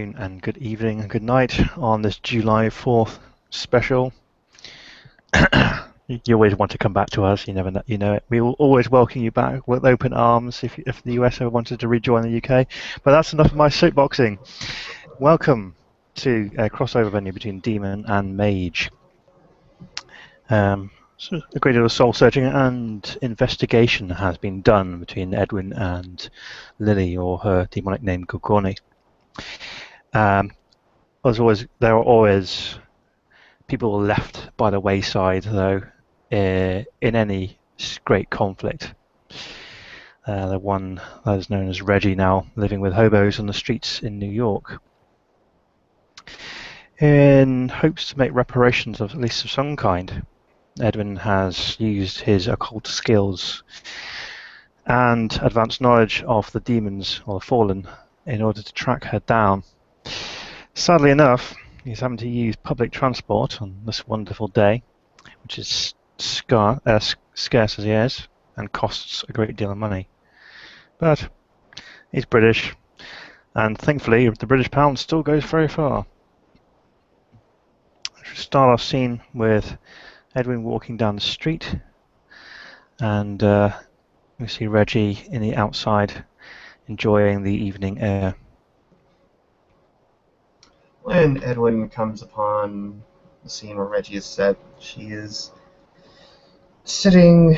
and good evening and good night on this July 4th special. You always want to come back to us, you never know, you know it. We will always welcome you back with open arms if the US ever wanted to rejoin the UK. But that's enough of my soapboxing. Welcome to a crossover venue between Demon and Mage. So a great deal of soul searching and investigation has been done between Edwin and Lily, or her demonic name Gorgoni. There are always people left by the wayside, though, in any great conflict. The one that is known as Reggie, now living with hobos on the streets in New York, in hopes to make reparations of at least of some kind. Edwin has used his occult skills and advanced knowledge of the demons, or the fallen, in order to track her down. Sadly enough, he's having to use public transport on this wonderful day, which is scarce as he is, and costs a great deal of money. But he's British, and thankfully the British pound still goes very far. We should start our scene with Edwin walking down the street, and we see Reggie in the outside enjoying the evening air. When Edwin comes upon the scene where Reggie is set, she is sitting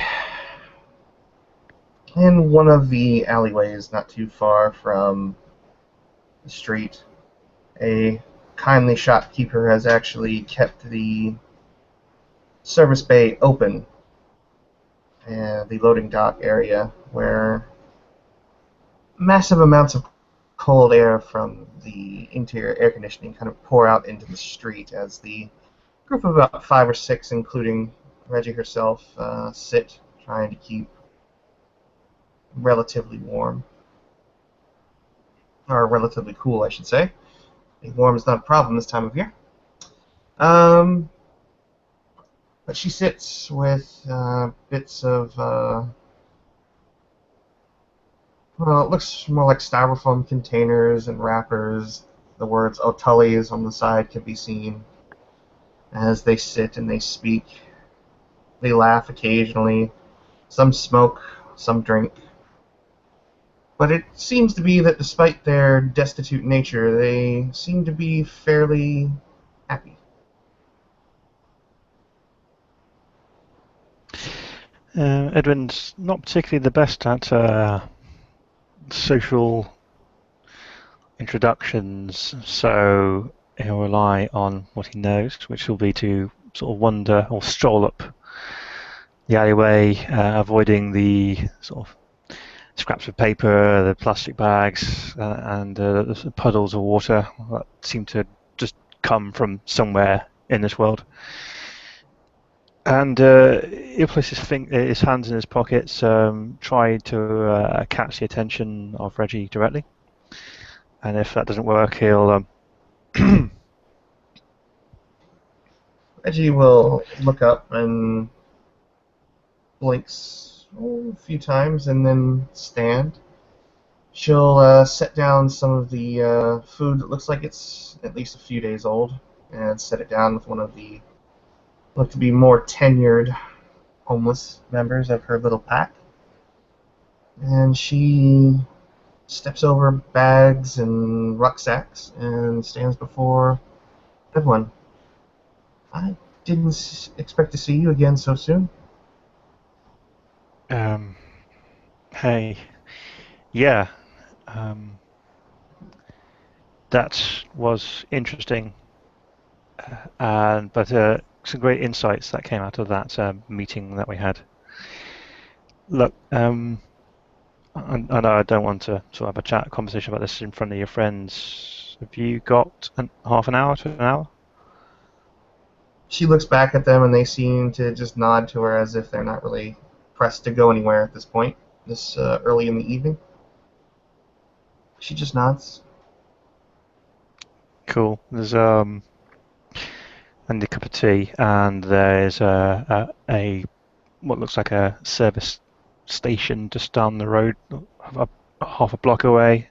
in one of the alleyways not too far from the street. A kindly shopkeeper has actually kept the service bay open, the loading dock area, where massive amounts of cold air from the interior air conditioning kind of pour out into the street as the group of about 5 or 6, including Reggie herself, sit trying to keep relatively warm. Or relatively cool, I should say. Being warm is not a problem this time of year. But she sits with bits of well, it looks more like styrofoam containers and wrappers. The words O'Tully's on the side can be seen as they sit and they speak. They laugh occasionally. Some smoke, some drink. But it seems to be that despite their destitute nature, they seem to be fairly happy. Edwin's not particularly the best at social introductions, so he'll rely on what he knows, which will be to sort of wander or stroll up the alleyway, avoiding the sort of scraps of paper, the plastic bags, and the puddles of water that seem to just come from somewhere in this world. And he'll place his hands in his pockets, try to catch the attention of Reggie directly. And if that doesn't work, he'll... Reggie will look up and blinks a few times and then stand. She'll set down some of the food that looks like it's at least a few days old and set it down with one of the look to be more tenured homeless members of her little pack. And she steps over bags and rucksacks and stands before Edwin. I didn't expect to see you again so soon. Hey. Yeah. That was interesting. But some great insights that came out of that meeting that we had. Look, I know I don't want to sort of have a conversation about this in front of your friends. Have you got half an hour to an hour? She looks back at them and they seem to just nod to her as if they're not really pressed to go anywhere at this point, this early in the evening. She just nods. Cool. There's and a cup of tea, and there's a what looks like a service station just down the road, half a block away,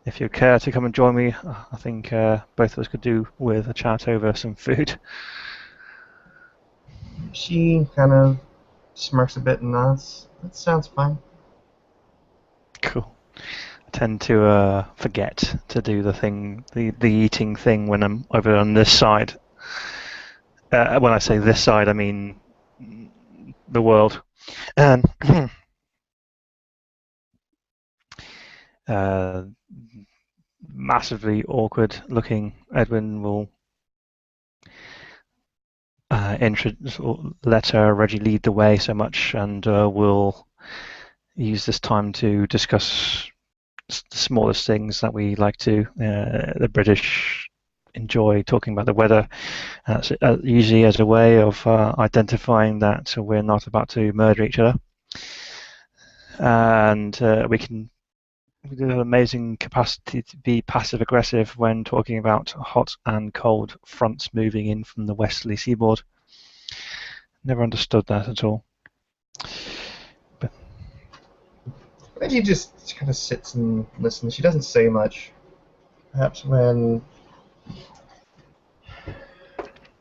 If you care to come and join me, I think both of us could do with a chat over some food. She kind of smirks a bit and nods. That sounds fine. Cool. I tend to forget to do the eating thing when I'm over on this side. When I say this side, I mean the world. And massively awkward-looking Edwin will let Reggie lead the way so much, and will use this time to discuss the smallest things that we like to. The British enjoy talking about the weather, usually as a way of identifying that we're not about to murder each other. And we do have an amazing capacity to be passive aggressive when talking about hot and cold fronts moving in from the westerly seaboard. Never understood that at all. Reggie just kind of sits and listens. She doesn't say much. Perhaps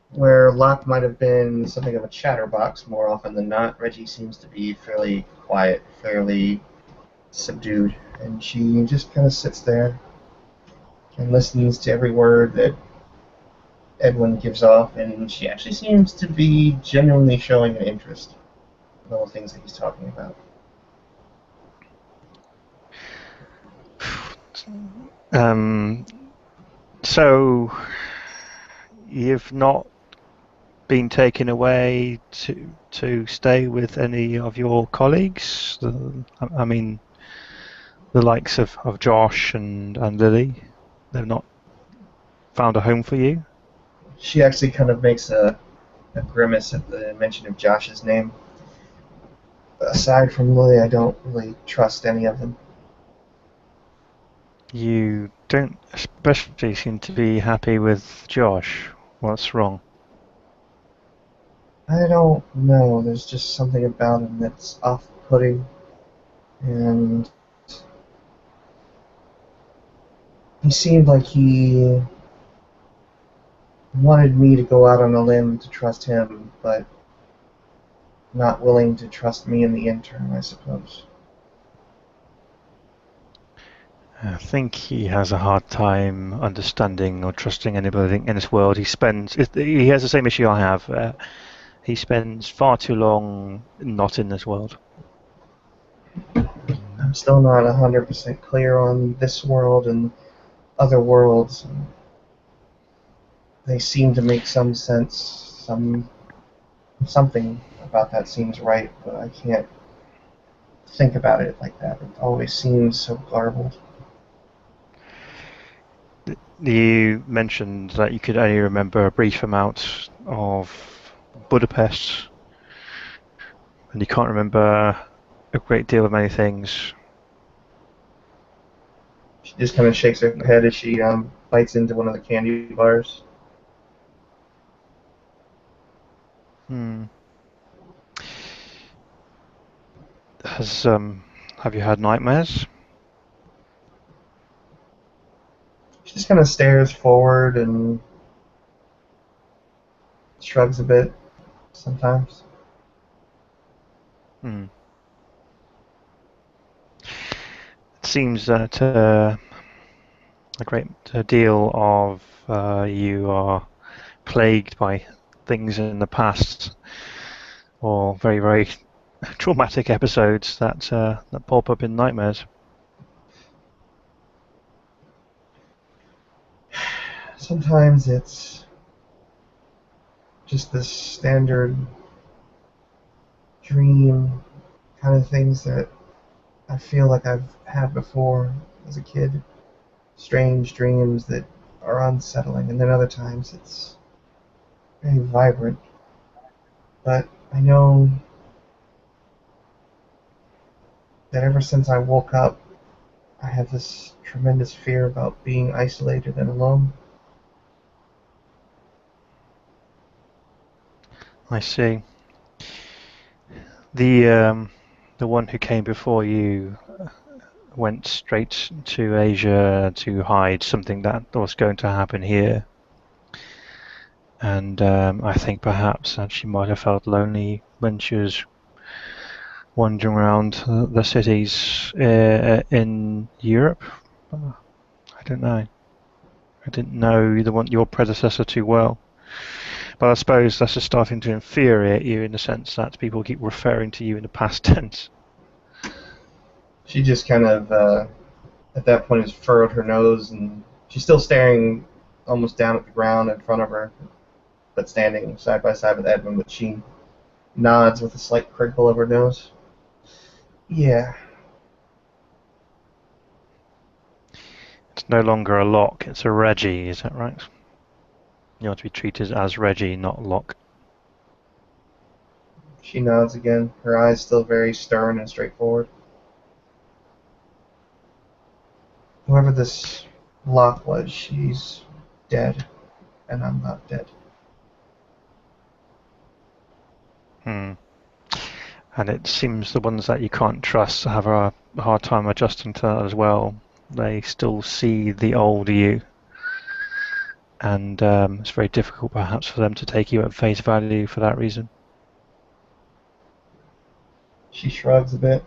where Locke might have been something of a chatterbox more often than not, Reggie seems to be fairly quiet, fairly subdued, and she just kind of sits there and listens to every word that Edwin gives off, and she actually seems to be genuinely showing an interest in all the things that he's talking about. So you've not been taken away to stay with any of your colleagues? I mean, the likes of Josh and Lily. They've not found a home for you? She actually kind of makes a grimace at the mention of Josh's name. Aside from Lily, I don't really trust any of them. You don't especially seem to be happy with Josh. What's wrong? I don't know. There's just something about him that's off-putting, and he seemed like he wanted me to go out on a limb to trust him, but not willing to trust me in the interim, I suppose. I think he has a hard time understanding or trusting anybody in this world. He has the same issue I have. He spends far too long not in this world. I'm still not 100% clear on this world and other worlds. They seem to make some sense. Something about that seems right, but I can't think about it like that. It always seems so garbled. You mentioned that you could only remember a brief amount of Budapest, and you can't remember a great deal of many things. She just kind of shakes her head as she bites into one of the candy bars. Have you had nightmares? She just kind of stares forward and shrugs a bit sometimes. It seems that a great deal of you are plagued by things in the past, or very, very traumatic episodes that pop up in nightmares. Sometimes it's just the standard dream kind of things that I feel like I've had before as a kid. Strange dreams that are unsettling, and then other times it's very vibrant. But I know that ever since I woke up, I have this tremendous fear about being isolated and alone. I see. The one who came before you went straight to Asia to hide something that was going to happen here. And I think perhaps that she might have felt lonely when she was wandering around the cities in Europe. I don't know. I didn't know your predecessor too well. But I suppose that's just starting to infuriate you in the sense that people keep referring to you in the past tense. She just kind of, at that point, has furrowed her nose, and she's still staring almost down at the ground in front of her, but standing side by side with Edwin, but she nods with a slight crinkle of her nose. Yeah. It's no longer a Locke, it's a Reggie, is that right? You want to be treated as Reggie, not Locke. She nods again, her eyes still very stern and straightforward. Whoever this Locke was, she's dead, and I'm not dead. And it seems the ones that you can't trust have a hard time adjusting to that as well. They still see the old you, and it's very difficult perhaps for them to take you at face value for that reason. She shrugs a bit.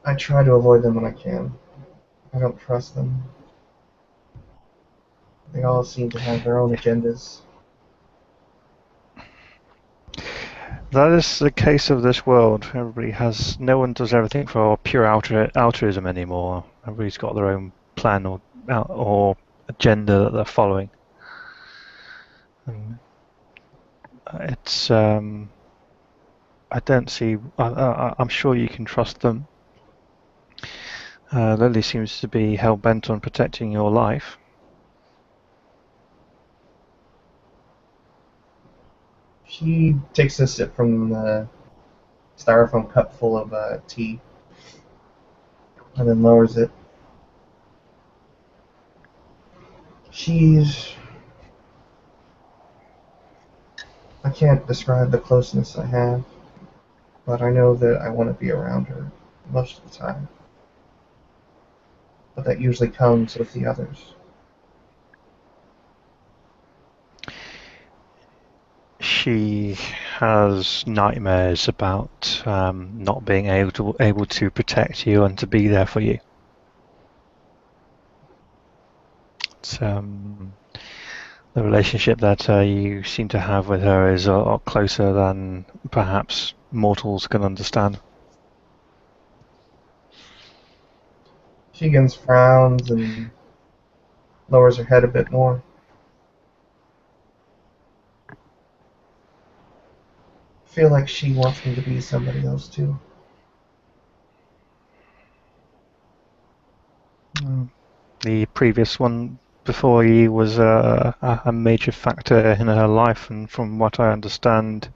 I try to avoid them when I can. I don't trust them. They all seem to have their own agendas. That is the case of this world. No one does everything for pure altruism anymore. Everybody's got their own plan or agenda that they're following. It's I don't see. I'm sure you can trust them. Lily seems to be hell bent on protecting your life. She takes a sip from the styrofoam cup full of tea, and then lowers it. I can't describe the closeness I have, but I know that I want to be around her most of the time. But that usually comes with the others. She has nightmares about not being able to protect you and to be there for you. It's, the relationship that you seem to have with her is a lot closer than perhaps mortals can understand. She again frowns and lowers her head a bit more. I feel like she wants me to be somebody else too. The previous one before you was a major factor in her life, and from what I understand,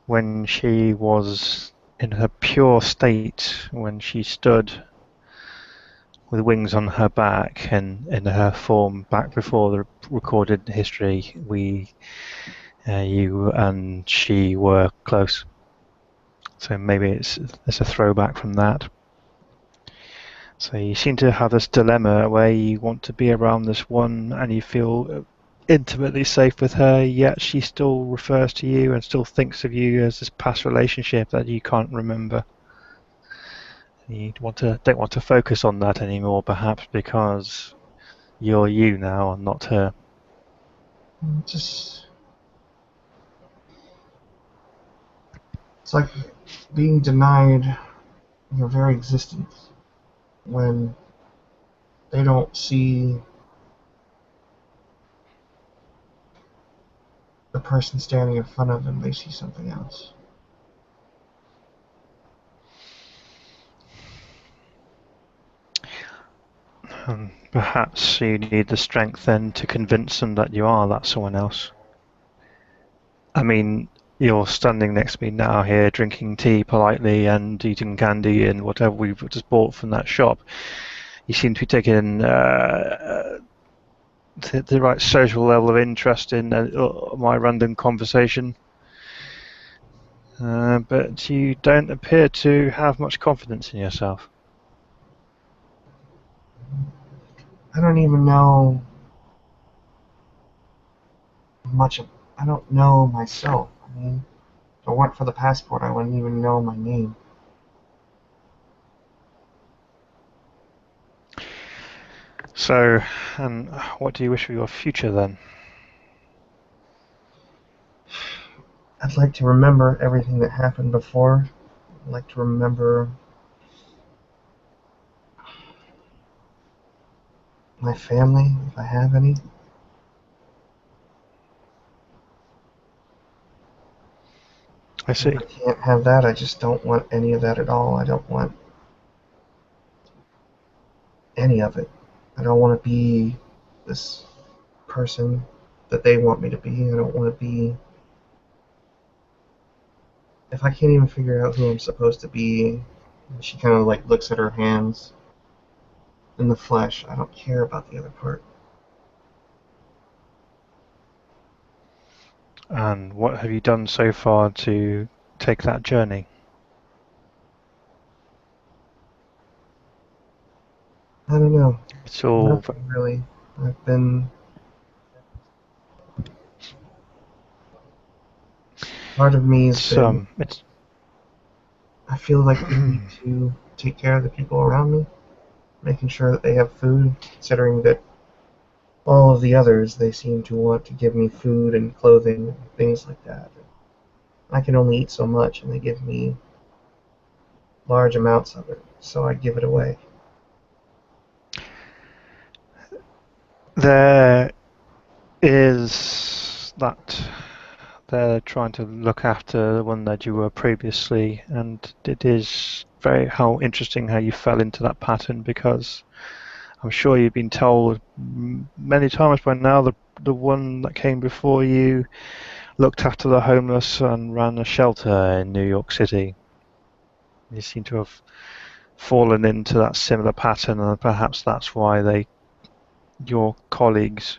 when she was in her pure state, when she stood with wings on her back and in her form back before the recorded history, you and she were close. So maybe it's a throwback from that. So you seem to have this dilemma where you want to be around this one and you feel intimately safe with her, yet she still refers to you and still thinks of you as this past relationship that you can't remember. You don't want to focus on that anymore, perhaps because you're you now and not her. It's like being denied your very existence when they don't see the person standing in front of them, they see something else. Perhaps you need the strength then to convince them that you are that someone else. I mean, you're standing next to me now here, drinking tea politely and eating candy and whatever we've just bought from that shop. You seem to be taking the right social level of interest in my random conversation. but you don't appear to have much confidence in yourself. I don't even know much of. I don't know myself. I mean, if it weren't for the passport, I wouldn't even know my name. So, and what do you wish for your future then? I'd like to remember everything that happened before. I'd like to remember my family, if I have any. I And if see. I can't have that, I just don't want any of that at all. I don't want any of it. I don't want to be this person that they want me to be. I don't want to be. If I can't even figure out who I'm supposed to be, she kind of like looks at her hands in the flesh. I don't care about the other part. And what have you done so far to take that journey? I don't know. It's all Nothing really. I've been. Part of me has been. it's I feel like I need to take care of the people around me, making sure that they have food, considering that all of the others, they seem to want to give me food and clothing and things like that. I can only eat so much, and they give me large amounts of it, so I give it away. there is that they're trying to look after the one that you were previously, and it is very how interesting how you fell into that pattern, because I'm sure you've been told many times by now the one that came before you looked after the homeless and ran a shelter in New York City. You seem to have fallen into that similar pattern, and perhaps that's why your colleagues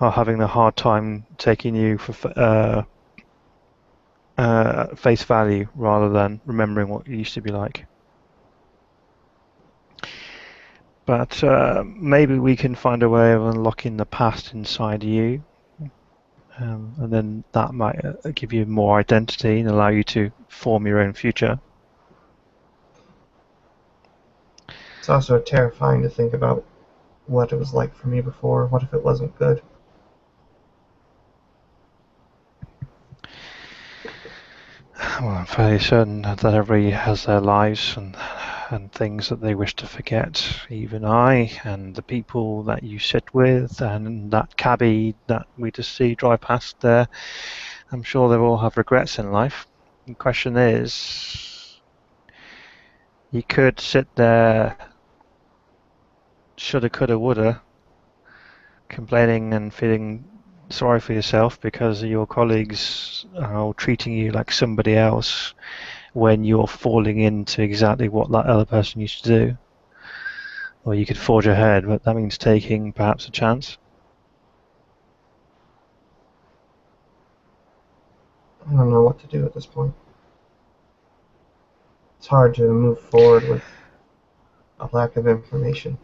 are having a hard time taking you for face value rather than remembering what you used to be like. But maybe we can find a way of unlocking the past inside you, and then that might give you more identity and allow you to form your own future. It's also terrifying to think about what it was like for me before. What if it wasn't good? Well, I'm fairly certain that everybody has their lives and things that they wish to forget. Even I and the people that you sit with and that cabbie that we just see drive past there. I'm sure they all have regrets in life. The question is, you could sit there, shoulda, coulda, woulda, complaining and feeling sorry for yourself because your colleagues are treating you like somebody else when you're falling into exactly what that other person used to do. Or you could forge ahead, but that means taking perhaps a chance. I don't know what to do at this point. It's hard to move forward with a lack of information.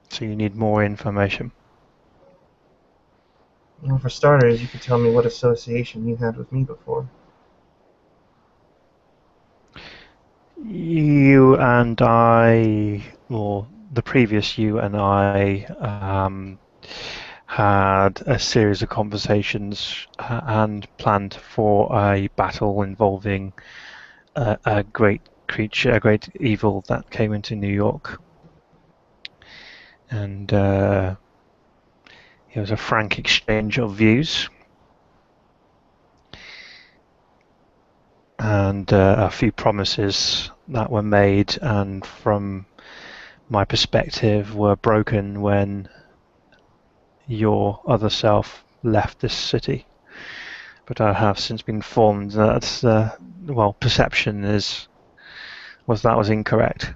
So you need more information. Well, for starters, you could tell me what association you had with me before. You and I, or the previous you and I, had a series of conversations and planned for a battle involving a great creature, a great evil that came into New York. And it was a frank exchange of views. And a few promises that were made, and from my perspective, were broken when your other self left this city. But I have since been informed that perception was incorrect.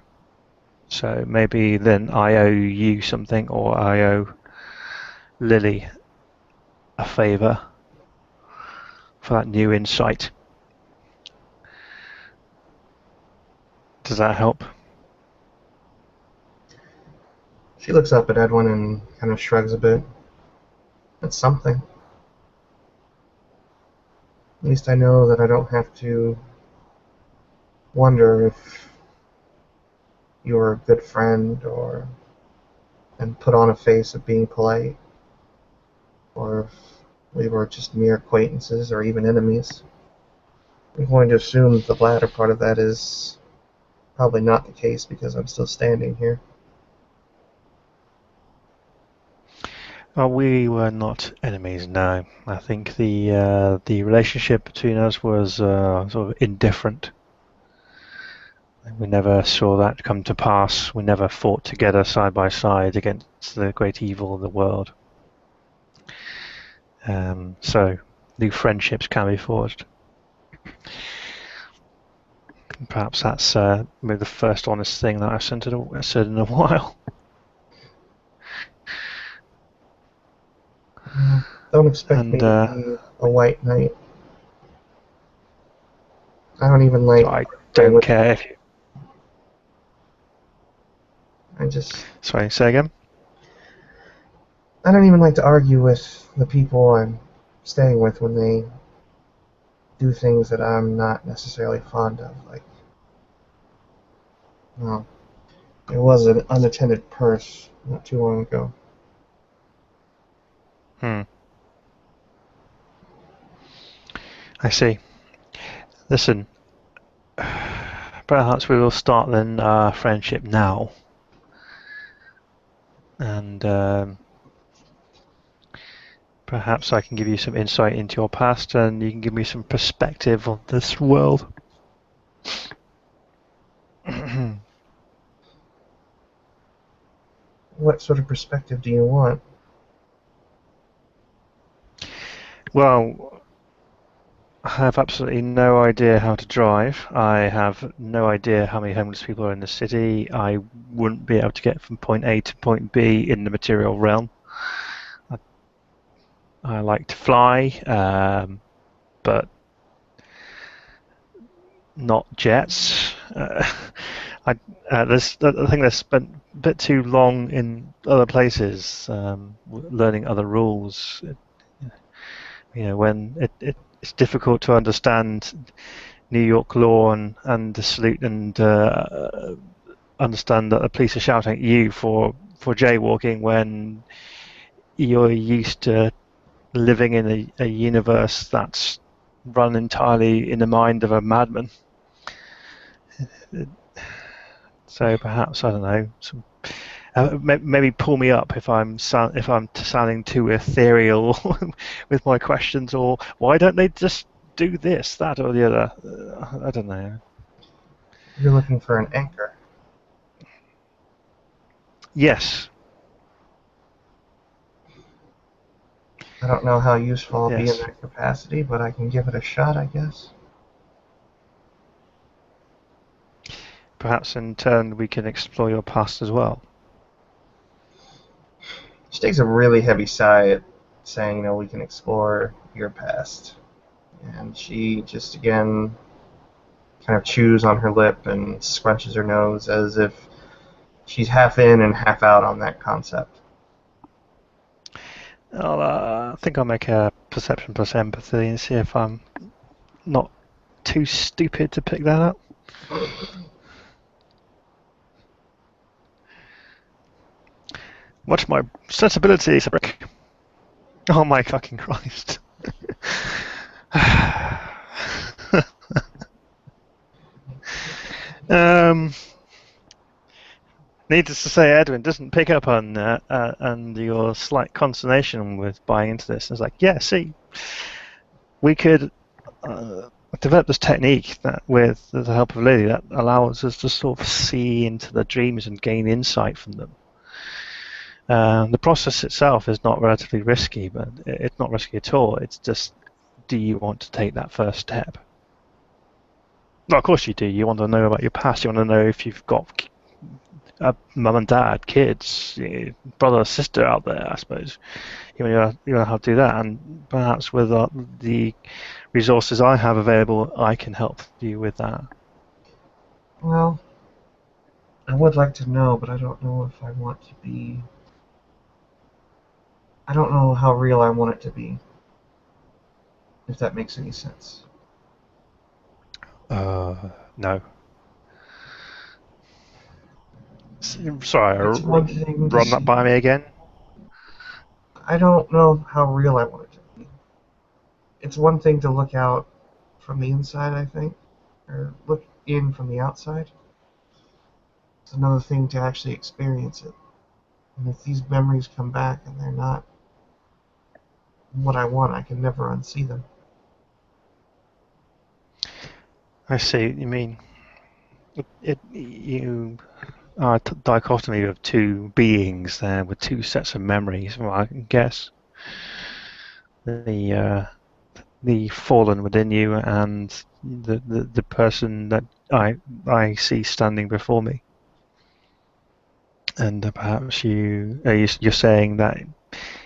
So maybe then I owe you something, or I owe Lily a favour. for that new insight. Does that help? She looks up at Edwin and kind of shrugs a bit. That's something. At least I know that I don't have to wonder if you're a good friend and put on a face of being polite, or if we were just mere acquaintances or even enemies. I'm going to assume that the latter part of that is probably not the case because I'm still standing here. Well, we were not enemies, no. I think the relationship between us was sort of indifferent. We never saw that come to pass. We never fought together side by side against the great evil of the world. So new friendships can be forged. Perhaps that's maybe the first honest thing that I've said in a while. Don't expect me to be a white knight. I don't even like. I don't care if you. Sorry, say again? I don't even like to argue with the people I'm staying with when they do things that I'm not necessarily fond of. Like, well, there was an unattended purse not too long ago. I see. Listen, perhaps we will start then our friendship now. And perhaps I can give you some insight into your past and you can give me some perspective on this world. What sort of perspective do you want? Well, I have absolutely no idea how to drive. I have no idea how many homeless people are in the city. I wouldn't be able to get from point A to point B in the material realm. I like to fly, but not jets. I think they've spent a bit too long in other places, learning other rules. When it's difficult to understand New York law and the salute and understand that the police are shouting at you for jaywalking when you're used to living in a universe that's run entirely in the mind of a madman. So perhaps, I don't know, maybe pull me up if I'm sounding too ethereal with my questions, or why don't they just do this, that, or the other? I don't know. You're looking for an anchor. Yes. I don't know how useful I'll be in that capacity, but I can give it a shot, I guess. Perhaps in turn we can explore your past as well. She takes a really heavy sigh, saying, we can explore your past. And she just, again, kind of chews on her lip and scrunches her nose as if she's half in and half out on that concept. I think I'll make a perception plus empathy and see if I'm not too stupid to pick that up. Watch my sensibilities. Oh my fucking Christ. Needless to say, Edwin doesn't pick up on that, and your slight consternation with buying into this. It's like, yeah, see, we could develop this technique that, with the help of Lily, that allows us to sort of see into the dreams and gain insight from them. The process itself is not relatively risky, but it's not risky at all. It's just, do you want to take that first step? Well, of course you do. You want to know about your past. You want to know if you've got mum and dad, kids, brother, sister out there, I suppose. You know, you know how to do that, and perhaps with the resources I have available, I can help you with that. Well, I would like to know, but I don't know if I want to be. I don't know how real I want it to be, if that makes any sense. No. Sorry, It's one thing to run that see. by me again. I don't know how real I want it to be. It's one thing to look out from the inside, I think, or look in from the outside. It's another thing to actually experience it. And if these memories come back and they're not what I want, I can never unsee them. I see what you mean. You are a dichotomy of two beings there with two sets of memories. Well, I guess the fallen within you and the person that I see standing before me. And perhaps you're saying that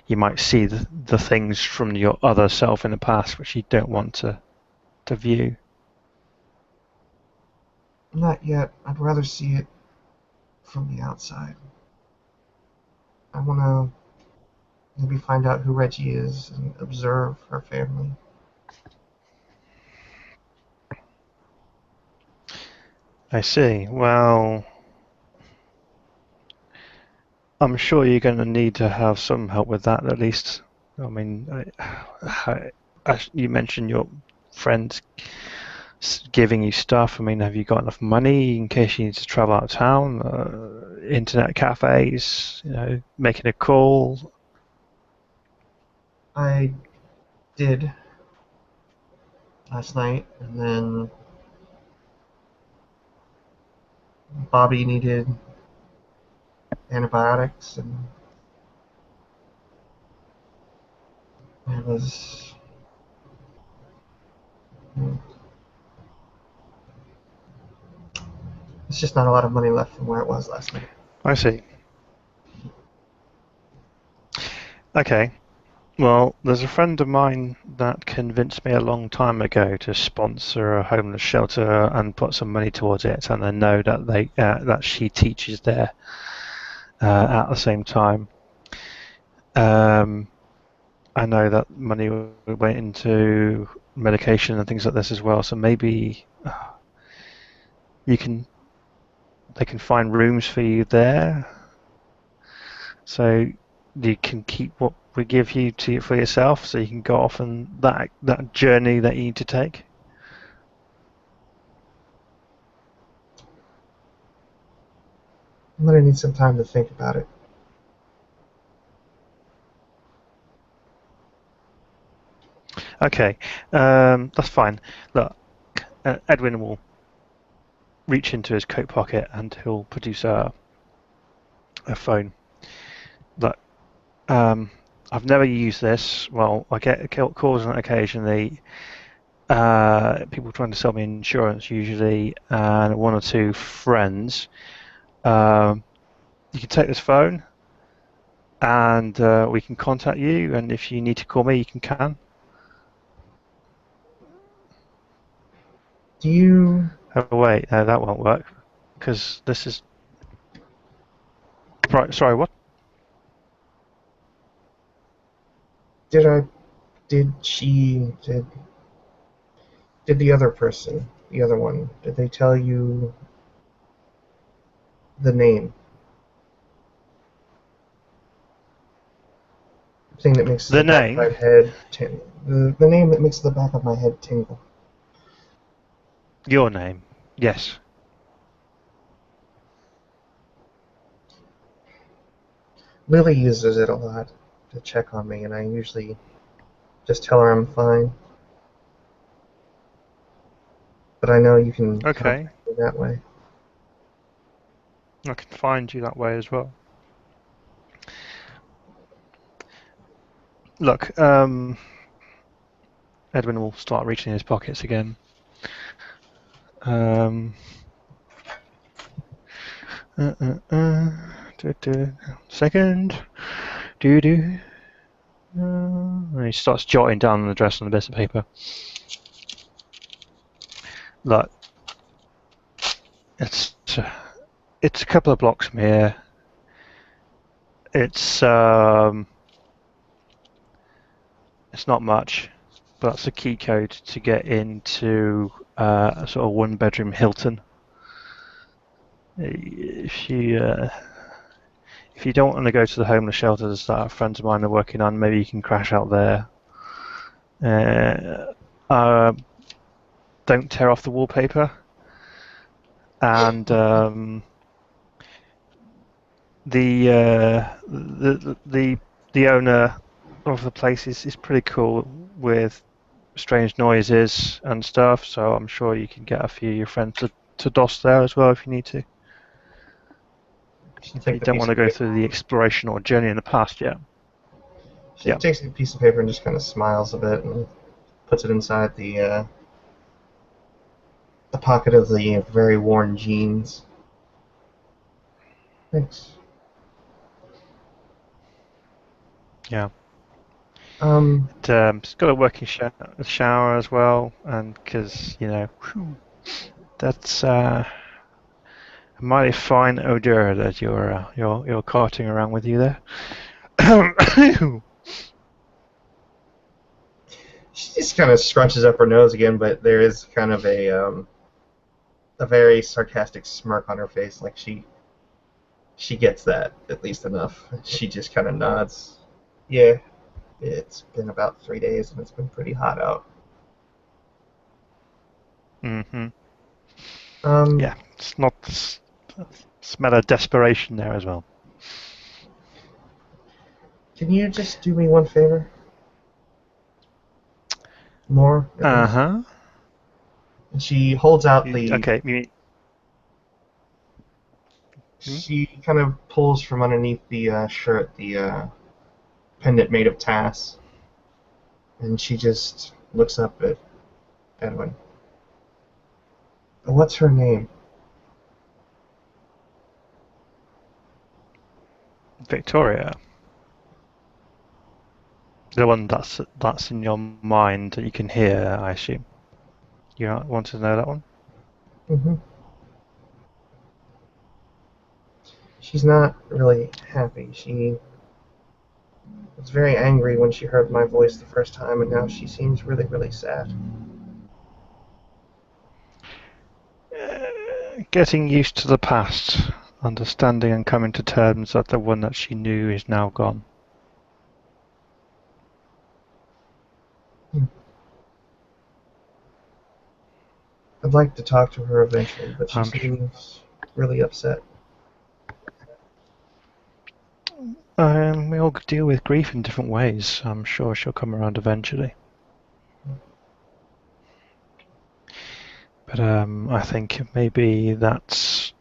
you might see the things from your other self in the past which you don't want to view. Not yet. I'd rather see it from the outside. I want to maybe find out who Reggie is and observe her family. I see. Well, I'm sure you're going to need to have some help with that at least. I mean, you mentioned your friends giving you stuff. I mean, have you got enough money in case you need to travel out of town? Internet cafes, making a call. I did last night, and then Bobby needed antibiotics, and it was. It's just not a lot of money left from where it was last night. I see. Okay. Well, there's a friend of mine that convinced me a long time ago to sponsor a homeless shelter and put some money towards it, and I know that that she teaches there at the same time. I know that money went into medication and things like this as well, so maybe you can they can find rooms for you there, so you can keep what we give you for yourself, so you can go off on that journey that you need to take. I'm gonna need some time to think about it. Okay, that's fine. Look, Edwin will reach into his coat pocket and he'll produce a phone. Look, I've never used this. Well, I get calls on occasionally. People trying to sell me insurance usually, and one or two friends. You can take this phone, and we can contact you. And if you need to call me, you can. Do you Oh wait, no, that won't work because this is right. Sorry, what? did I did she did the other person, the other one, did they tell you the name? The thing that makes The the back of my name? head the name that makes the back of my head tingle. Your name? Yes. Lily uses it a lot to check on me, and I usually just tell her I'm fine. But I know you can Okay, contact me that way. I can find you that way as well. Look, Edwin will start reaching in his pockets again. Second. Do. And he starts jotting down the address on a bit of paper. Look, it's a couple of blocks from here. It's not much, but that's a key code to get into a sort of one-bedroom Hilton. If you don't want to go to the homeless shelters that friends of mine are working on, maybe you can crash out there. Don't tear off the wallpaper, and the owner of the place is pretty cool with strange noises and stuff. So I'm sure you can get a few of your friends to DOS there as well if you need to. If you don't want to go through the exploration or journey in the past yet. She takes a piece of paper and just kind of smiles a bit and puts it inside the pocket of the very worn jeans. Thanks. Yeah. It's got a working shower as well, and because that's a mighty fine odor that you're carting around with you there. She just kind of scrunches up her nose again, but there is kind of a very sarcastic smirk on her face, like she gets that at least enough. She just kind of nods. Yeah, it's been about 3 days and it's been pretty hot out. Mm-hmm. Yeah, it's not. Smell of desperation there as well. Can you just do me one favor? More? Uh-huh. And she holds out the... Okay. She kind of pulls from underneath the shirt the pendant made of tass. And she just looks up at Edwin. What's her name? Victoria. The one that's in your mind that you can hear, I assume. You want to know that one? Mm-hmm. She's not really happy. She was very angry when she heard my voice the first time, and now she seems really, really sad. Getting used to the past, understanding and coming to terms that the one that she knew is now gone. I'd like to talk to her eventually, but she seems really upset. We all deal with grief in different ways. I'm sure she'll come around eventually. But I think maybe that's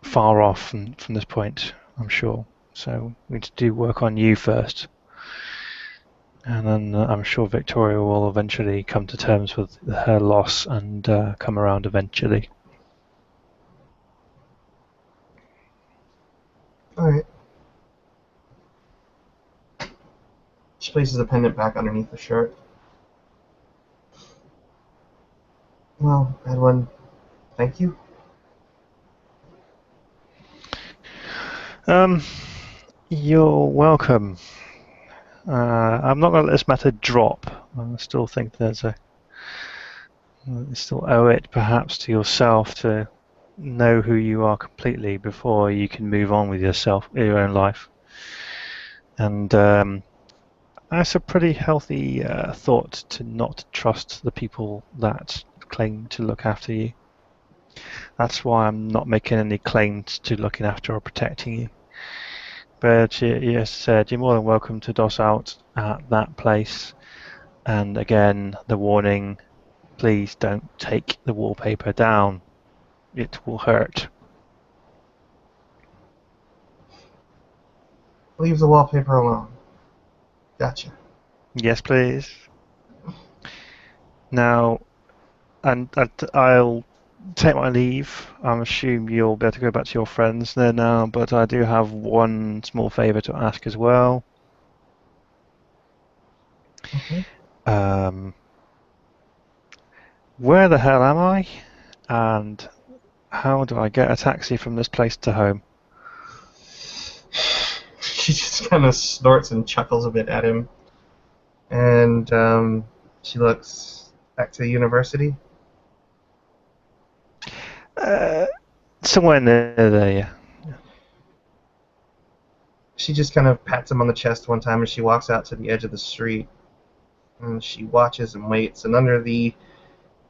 far off from this point, I'm sure. So we need to do work on you first. And then I'm sure Victoria will eventually come to terms with her loss and come around eventually. Alright. She places the pendant back underneath the shirt. Well, Edwin, thank you. You're welcome. I'm not going to let this matter drop. I still think you still owe it perhaps to yourself to know who you are completely before you can move on with your own life. And that's a pretty healthy thought to not trust the people that claim to look after you. That's why I'm not making any claims to looking after or protecting you. But as I said, you're more than welcome to DOS out at that place. And again, the warning, please don't take the wallpaper down. It will hurt. Leave the wallpaper alone. Gotcha. Yes, please. Now, and I'll take my leave. I assume you'll be able to go back to your friends there now, but I do have one small favour to ask as well. Okay. Where the hell am I? And how do I get a taxi from this place to home? She just kind of snorts and chuckles a bit at him, and she looks back to the university. Uh, Somewhere near there, yeah. She just kind of pats him on the chest one time as she walks out to the edge of the street, and she watches and waits, and under the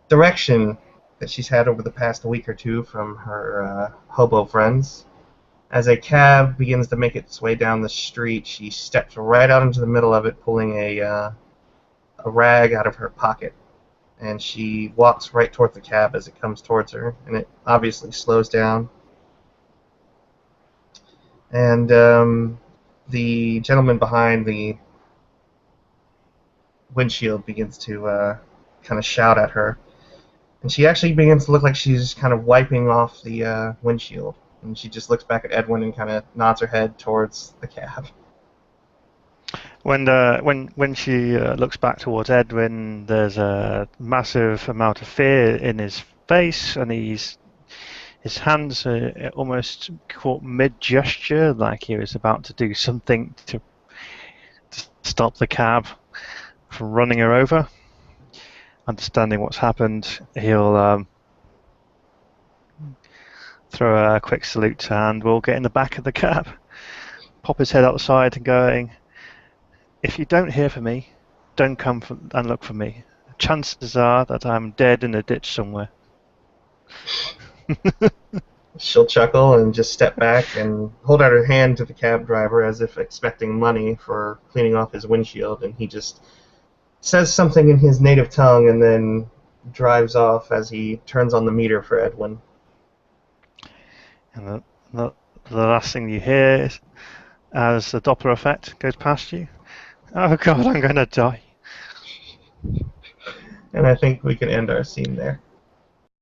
direction that she's had over the past week or two from her hobo friends, as a cab begins to make its way down the street, she steps right out into the middle of it, pulling a rag out of her pocket, and she walks right toward the cab as it comes towards her, and it obviously slows down. And the gentleman behind the windshield begins to kind of shout at her, and she actually begins to look like she's kind of wiping off the windshield, and she just looks back at Edwin and kind of nods her head towards the cab. When she looks back towards Edwin, there's a massive amount of fear in his face, and his hands are almost caught mid-gesture, like he was about to do something to stop the cab from running her over. Understanding what's happened, he'll throw a quick salute and we'll get in the back of the cab, pop his head outside and going, if you don't hear from me, don't come and look for me. Chances are that I'm dead in a ditch somewhere. She'll chuckle and just step back and hold out her hand to the cab driver as if expecting money for cleaning off his windshield, and he just says something in his native tongue and then drives off as he turns on the meter for Edwin. And the last thing you hear is, as the Doppler effect goes past you, oh god, I'm going to die. And I think we can end our scene there.